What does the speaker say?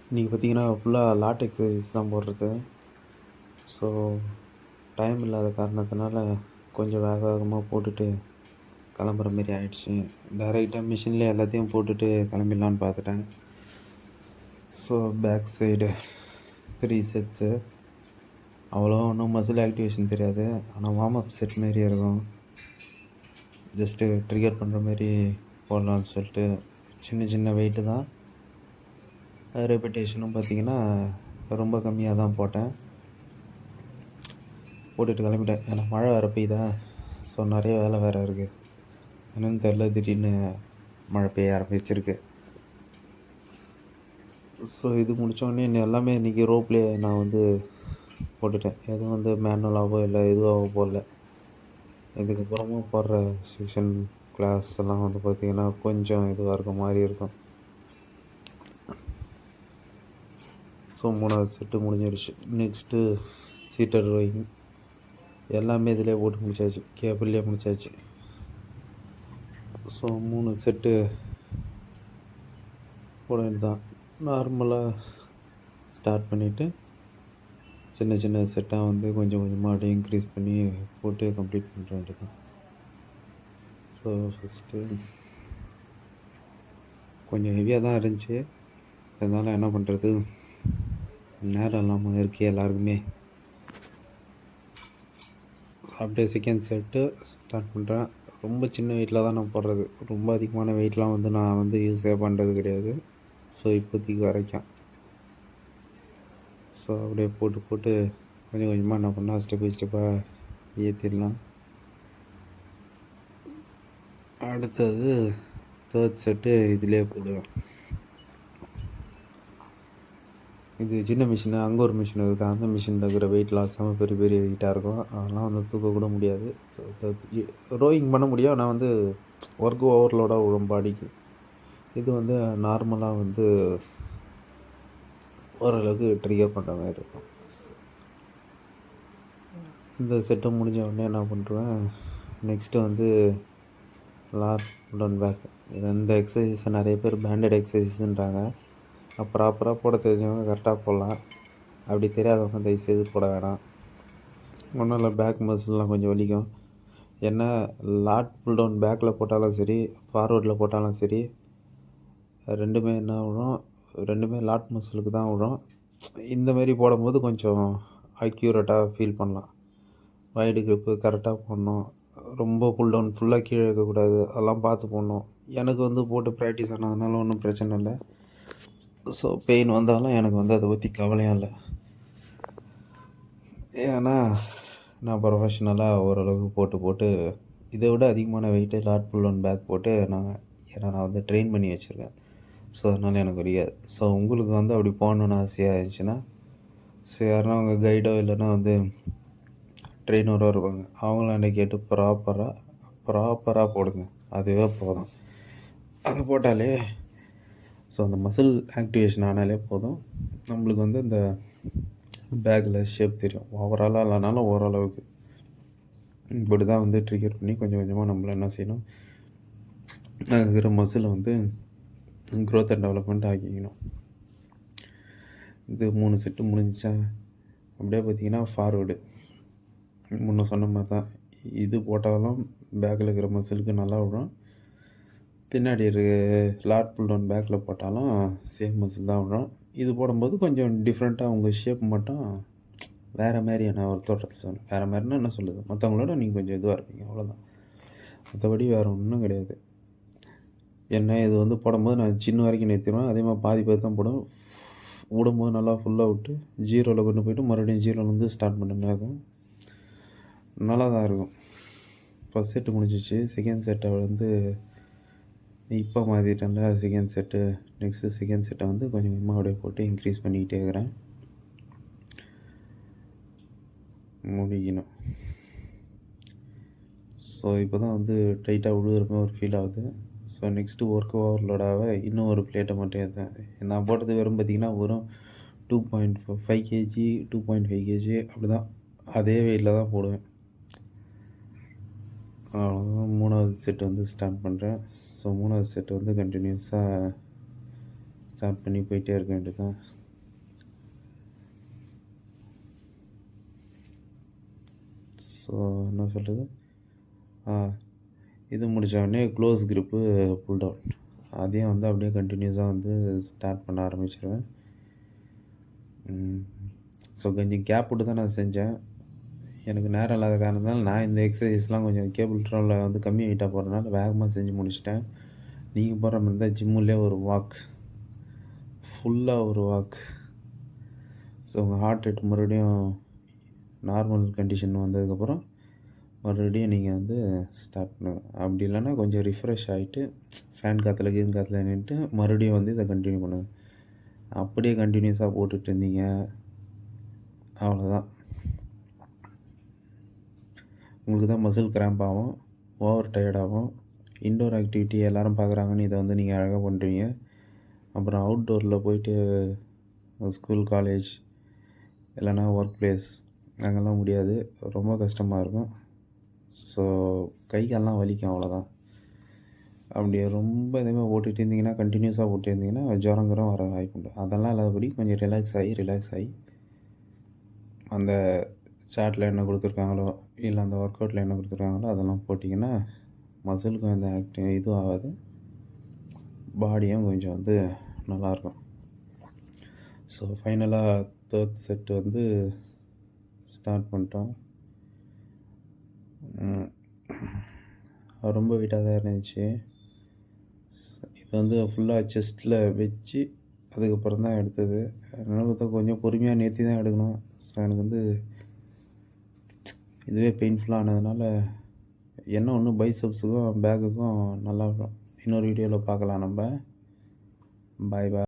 இன்றைக்கி பார்த்திங்கன்னா ஃபுல்லாக லாட் எக்ஸசைஸ் தான் போடுறது. ஸோ டைம் இல்லாத காரணத்தினால கொஞ்சம் வேக வேகமாக போட்டுட்டு கிளம்புற மாரி ஆயிடுச்சு. டைரெக்டாக மிஷின்லேயே எல்லாத்தையும் போட்டுட்டு கிளம்பிடலான்னு பார்த்துட்டேன். So back side 3 sets. அவ்வளோ ஒன்றும் மசில் ஆக்டிவேஷன் தெரியாது, ஆனால் வார்ம் அப் செட் மாரி இருக்கும். ஜஸ்ட்டு ட்ரிகர் பண்ணுற மாரி போடலான்னு சொல்லிட்டு சின்ன சின்ன வெயிட்டு தான். ரெப்பிட்டேஷனும் பார்த்திங்கன்னா ரொம்ப கம்மியாக தான் போட்டுட்டு கிளம்பிட்டேன். ஏன்னா மழை வேறு பெய்யுதா, ஸோ நிறைய வேலை வேறு இருக்குது. என்னென்னு தெரில, திடீர்னு மழை பெய்ய ஆரம்பிச்சிருக்கு. ஸோ இது முடித்தோடனே எல்லாமே இன்றைக்கி ரோப்லேயே நான் வந்து போட்டுட்டேன். எதுவும் வந்து மேனுவலாகவோ இல்லை எதுவாகவோ போடல. இதுக்கப்புறமும் போடுற செக்ஷன் கிளாஸ் எல்லாம் வந்து பார்த்திங்கன்னா கொஞ்சம் இதுவாக இருக்க மாதிரி இருக்கும். ஸோ 3வது செட்டு முடிஞ்சிடுச்சு. நெக்ஸ்ட்டு சீட்டர் ரோயிங் எல்லாமே இதிலே போட்டு முடிச்சாச்சு, கேபிள்லேயே முடிச்சாச்சு. ஸோ 3 செட்டு போட வேண்டியதான். நார்மலாக ஸ்டார்ட் பண்ணிவிட்டு சின்ன சின்ன செட்டாக வந்து கொஞ்சம் கொஞ்சமாக அப்படியே இன்க்ரீஸ் பண்ணி போட்டு கம்ப்ளீட் பண்ணுற வேண்டியதான். ஸோ ஃபஸ்ட்டு கொஞ்சம் ஹெவியாக தான் இருந்துச்சு, அதனால் என்ன பண்ணுறது, நேரம் இல்லாமல் இருக்கு எல்லாருக்குமே. அப்படியே செகண்ட் செட்டு ஸ்டார்ட் பண்ணுறேன். ரொம்ப சின்ன வெயிட்டில் தான் நான் போடுறது. ரொம்ப அதிகமான வெயிட்லாம் வந்து நான் வந்து யூஸே பண்ணுறது கிடையாது. ஸோ இப்போதைக்கு வரைக்கும் ஸோ அப்படியே போட்டு கொஞ்சம் கொஞ்சமாக என்ன பண்ணால் ஸ்டெப் பை ஸ்டெப்பாக ஏற்றிடலாம். அடுத்தது தேர்ட் செட்டு இதிலே போடுவேன். இது சின்ன மிஷினு, அங்கே ஒரு மிஷின் இருக்குது. அந்த மிஷினில் இருக்கிற வெயிட் லாஸாக பெரிய பெரிய வெயிட்டாக இருக்கும், அதெல்லாம் வந்து தூக்கக்கூட முடியாது. ஸோ ரோயிங் பண்ண முடியும், ஆனால் வந்து ஒர்க் ஓவர்லோடாக விழும் பாடிக்கு. இது வந்து நார்மலாக வந்து ஓரளவுக்கு ட்ரிகர் பண்ணுற மாதிரி இருக்கும். இந்த செட்டு முடிஞ்ச உடனே என்ன பண்ணுறேன், நெக்ஸ்ட்டு வந்து லாட் புல் பேக். இந்த எக்ஸசைஸை நிறைய பேர் பேண்டட் எக்ஸசைஸுன்றாங்க. ப்ராப்பராக போட தெரிஞ்சவங்க கரெக்டாக போடலாம், அப்படி தெரியாதவங்க தயவுசெய்து போட வேணாம். ஒன்றும் இல்லை, பேக் மசில்லாம் கொஞ்சம் வலிக்கும். ஏன்னா லாட் புல் டவுன் பேக்கில் போட்டாலும் சரி, ஃபார்வர்டில் போட்டாலும் சரி, ரெண்டுமே என்ன விடும், ரெண்டுமே லாட் மசிலுக்கு தான் விடும். இந்தமாரி போடும்போது கொஞ்சம் அக்யூரேட்டாக ஃபீல் பண்ணலாம். வைடு கிரிப்பு கரெக்டாக போடணும், ரொம்ப புல் டவுன் ஃபுல்லாக கீழே இருக்கக்கூடாது, அதெல்லாம் பார்த்து போடணும். எனக்கு வந்து போட்டு ப்ராக்டிஸ் ஆனதுனால ஒன்றும் பிரச்சனை இல்லை. ஸோ பெயின் வந்தாலும் எனக்கு வந்து அதை பற்றி கவலையும் இல்லை. ஏன்னா நான் ப்ரொஃபஷ்னலாக ஓரளவுக்கு போட்டு இதை விட அதிகமான weight lat pull down back போட்டு நான் வந்து ட்ரெயின் பண்ணி வச்சுருக்கேன். ஸோ அதனால் எனக்கு தெரியாது. ஸோ உங்களுக்கு வந்து அப்படி போகணுன்னு ஆசையாக இருந்துச்சுன்னா, ஸோ யாருன்னா உங்கள் கைடோ இல்லைன்னா வந்து ட்ரெயினரோ இருப்பாங்க, அவங்களாண்ட கேட்டு ப்ராப்பராக போடுங்க. அதுவே போதும். அதை போட்டாலே ஸோ அந்த மசில் ஆக்டிவேஷன் ஆனாலே போதும், நம்மளுக்கு வந்து இந்த பேக்கில் ஷேப் தெரியும். ஓவராலாக இல்லைனாலும் ஓரளவுக்கு இப்படி தான் வந்து ட்ரிகர் பண்ணி கொஞ்சம் கொஞ்சமாக நம்மள என்ன செய்யணும், இருக்கிற மசிலை வந்து க்ரோத் அண்ட் டெவலப்மெண்ட் ஆக்கிக்கணும். இது 3 செட்டு முடிஞ்சா அப்படியே பார்த்திங்கன்னா ஃபார்வேர்டு முன்ன சொன்ன மாதிரி தான். இது போட்டாலும் பேக்கில் இருக்கிற மசிலுக்கு நல்லா விடும். பின்னாடி லாட் புல் டவுன் பேக்கில் போட்டாலும் சேம் மசில் தான் விடும். இது போடும்போது கொஞ்சம் டிஃப்ரெண்ட்டாக உங்கள் ஷேப் மட்டும் வேறு மாதிரியான ஒரு தோற்றத்தை சொல்லணும். வேறு மாதிரினா என்ன சொல்லுது, மற்றவங்களோட நீங்கள் கொஞ்சம் இதுவாக இருப்பீங்க, அவ்வளோதான். மற்றபடி வேறு ஒன்றும் கிடையாது. என்ன இது வந்து போடும்போது நான் சின்ன வரைக்கும் நிறுத்திடுவேன். அதே மாதிரி பாதி தான் போடுவேன். விடும்போது நல்லா ஃபுல்லாக விட்டு 0ல் கொண்டு போய்ட்டு மறுபடியும் 0ல் வந்து ஸ்டார்ட் பண்ணுற இருக்கும். நல்லா தான் இருக்கும். ஃபஸ்ட் செட்டு முடிஞ்சிச்சு. செகண்ட் செட்டை வந்து இப்போ மாற்றிட்டேன்ல, செகண்ட் செட்டு. நெக்ஸ்ட்டு செகண்ட் செட்டை வந்து கொஞ்சம் கொஞ்சமாக அப்படியே போட்டு இன்க்ரீஸ் பண்ணிக்கிட்டே இருக்கிறேன், முடிக்கணும். ஸோ இப்போ தான் வந்து டைட்டாக விழுகிற ஒரு ஃபீல் ஆகுது. ஸோ நெக்ஸ்ட்டு ஒர்க் ஓவர்லோடாக இன்னும் ஒரு பிளேட்டை மட்டும் ஏற்றேன். நான் போட்டது வெறும் பார்த்திங்கன்னா வெறும் 2.5 கேஜி 2.5 கேஜி அப்படி தான், அதே வெயிட்டில் தான் போடுவேன். அவ்வளோதான். 3வது செட்டு வந்து ஸ்டார்ட் பண்ணுறேன். ஸோ 3வது செட்டு வந்து கண்டினியூஸாக ஸ்டார்ட் பண்ணி போயிட்டே இருக்க வேண்டியது தான். ஸோ என்ன சொல்கிறது, இது முடித்த உடனே க்ளோஸ் க்ரிப்பு புல் டவுன் அதையும் வந்து அப்படியே கண்டினியூஸாக வந்து ஸ்டார்ட் பண்ண ஆரம்பிச்சிருவேன். ஸோ கொஞ்சம் கேப் விட்டு தான் நான் செஞ்சேன். எனக்கு நேரம் இல்லாத காரணத்தினால நான் இந்த எக்ஸசைஸ்லாம் கொஞ்சம் கேபிள் ட்ரோவில் வந்து கம்மி வெயிட்டாக போகிறதுனால வேகமாக செஞ்சு முடிச்சிட்டேன். நீங்கள் போகிற மாதிரி தான் ஜிம்முலேயே ஒரு வாக், ஃபுல்லாக ஒரு வாக். ஸோ உங்கள் ஹார்ட் ரேட் மறுபடியும் நார்மல் கண்டிஷன் வந்ததுக்கப்புறம் மறுபடியும் நீங்கள் வந்து ஸ்டார்ட் பண்ணுங்க. அப்படி இல்லைன்னா கொஞ்சம் ரிஃப்ரெஷ் ஆகிட்டு ஃபேன் காற்றுல நின்றுட்டு மறுபடியும் வந்து இதை கண்டினியூ பண்ணுங்கள். அப்படியே கண்டினியூஸாக போட்டுட்டு இருந்தீங்க அவ்வளோதான், உங்களுக்கு தான் மசில் கிராம்ப் ஆகும், ஓவர் டயர்ட் ஆகும். இன்டோர் ஆக்டிவிட்டி எல்லோரும் பார்க்குறாங்கன்னு இதை வந்து நீங்கள் அழகாக பண்ணுறீங்க. அப்புறம் அவுட்டோரில் போயிட்டு ஸ்கூல், காலேஜ் இல்லைனா ஒர்க் பிளேஸ் அங்கெல்லாம் முடியாது, ரொம்ப கஷ்டமாக இருக்கும். ஸோ கை கால்லாம் வலிக்கும், அவ்வளோதான். அப்படி ரொம்ப இதேமாதிரி ஓட்டிகிட்டு இருந்தீங்கன்னா, கண்டினியூஸாக ஓட்டிகிட்டு இருந்தீங்கன்னா ஜுரங்கிறம் வர வாய்ப்புண்டு. அதெல்லாம் இல்லாதபடி கொஞ்சம் ரிலாக்ஸ் ஆகி அந்த சார்ட்டில் என்ன கொடுத்துருக்காங்களோ இல்லை அந்த ஒர்க் அவுட்டில் என்ன கொடுத்துருக்காங்களோ அதெல்லாம் போட்டிங்கன்னா மசிலுக்கும் எந்த இதுவும் ஆகாது, பாடியும் கொஞ்சம் வந்து நல்லாயிருக்கும். ஸோ ஃபைனலாக 3rd செட் வந்து ஸ்டார்ட் பண்ணிட்டோம். ரொம்ப வெயிட்டாக தான் இருந்துச்சு. இது வந்து ஃபுல்லாக செஸ்ட்டில் வச்சு அதுக்கப்புறம் தான் எடுத்தது. அதனால் பார்த்தா கொஞ்சம் பொறுமையாக நிறுத்தி தான் எடுக்கணும். ஸோ எனக்கு வந்து இதுவே பெயின்ஃபுல்லாக ஆனதுனால என்ன ஒன்று பைசப்ஸுக்கும் பேக்குக்கும் நல்லாயிருக்கும். இன்னொரு வீடியோவில் பார்க்கலாம் நம்ம. பாய் பாய்.